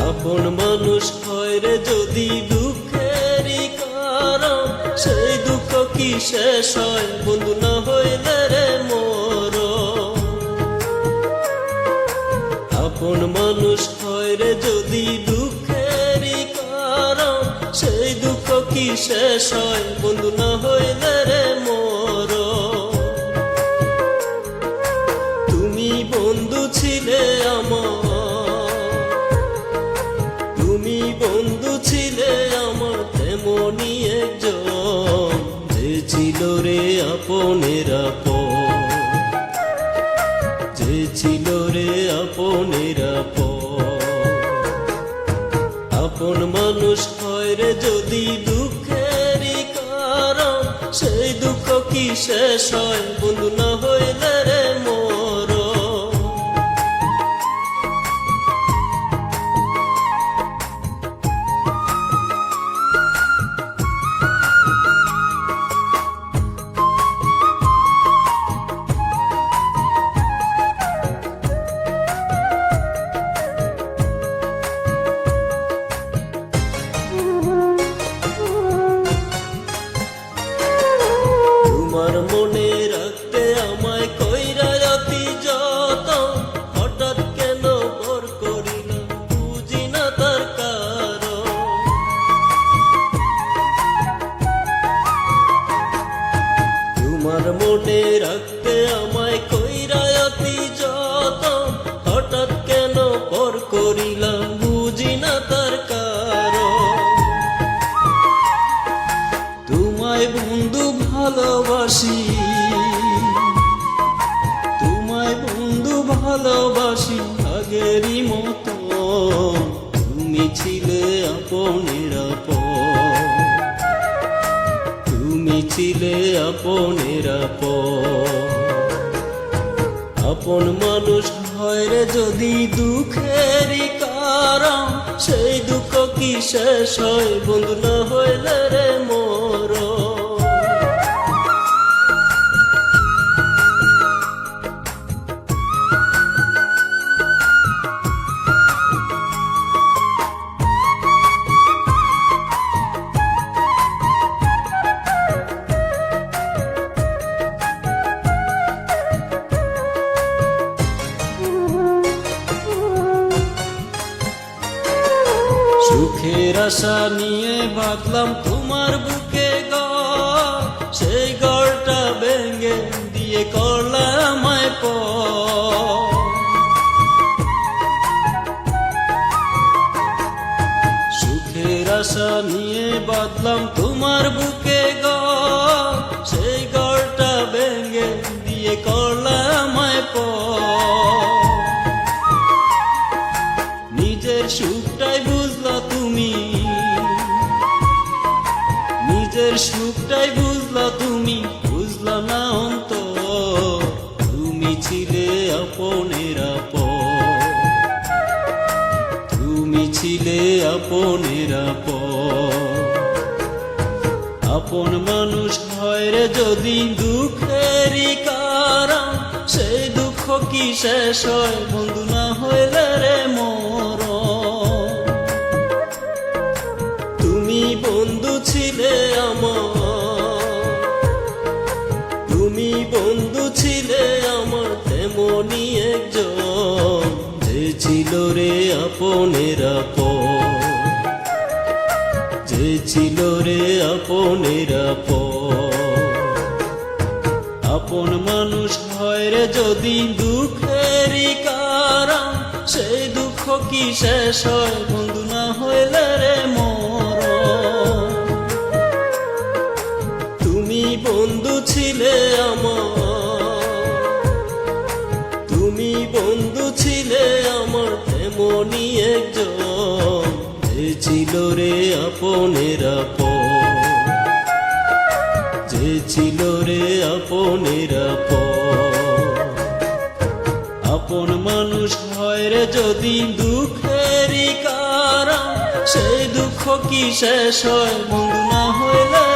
আপন মানুষ হয় রে যদি দুঃখেরই কারণ, সেই দুঃখ কি শেষ হয় বন্ধু না হইলে রে মরণ। আপন মানুষ হয় রে যদি দুঃখেরই কারণ, সেই দুঃখ কি শেষ হয় বন্ধু না হইলে রে মরণ। তুমি বন্ধু ছিলে আমার, তুমি বন্ধু ছিলে আমার, তেমনি একজন যে ছিল রে আপনের আপন, যে ছিল রে আপনের আপন। আপন মানুষ হয় রে যদি দুঃখেরই কারণ, সেই দুঃখ কি শেষ হয় বন্ধু না হইলে রে মরণ। তোমার মনে রাখতে আমায় কইরা অতি যতন, হঠাৎ কেন পর করিলাম বুঝি না তার কারণ। তোমার মনে রাখতে আমায় কইরা অতি যতন, হঠাৎ কেন পর করিলাম বুঝি না তার কারণ। তোমায় বন্ধু ভালোবাসি, তোমায় বন্ধু ভালোবাসি আগেরই মতো, তুমি ছিলে আপনের আপন, তুমি ছিলে আপনের আপন। আপন মানুষ হয় রে যদি দুঃখেরই কারণ, সেই দুঃখ কি শেষ হয় বন্ধু না হইলে রে মরণ। সুখের আশা নিয়ে বাঁধলাম তোমার বুকে ঘর, সেই ঘরটা ভেঙে দিয়ে করলাম আমায় পর। সুখের আশা নিয়ে বাঁধলাম তোমার বুকে ঘর, সেই ঘরটা ভেঙে দিয়ে করলাম আমায় পর। নিজের সুখটাই বুঝলা তুমি, নিজের সুখটাই বুঝলা তুমি, বুঝলা না অন্তর। তুমি ছিলে আপনের আপন, তুমি ছিলে আপনের আপন। আপন মানুষ হয় রে যদি দুঃখেরই কারণ, সেই দুঃখ কি শেষ হয় বন্ধু না হইলে রে মরণ। তুমি বন্ধু ছিলে আমার, তুমি বন্ধু ছিলে আমার, তেমনি একজন যে ছিল রে আপনের আপন, যে ছিল রে আপনের আপন। আপন মানুষ হয় রে যদি দুঃখেরই কারণ, সেই দুঃখ কি শেষ হয় বন্ধু না হইলে রে মরণ। তুমি বন্ধু ছিলে আমার, তুমি বন্ধু ছিলে আমার, তেমনি একজন যে ছিল রে আপনের আপন, যে ছিল রে আপনের আপন। আপন মানুষ হয় রে যদি দুঃখেরই কারণ, সেই দুঃখ কি শেষ হয় বন্ধু না হইলে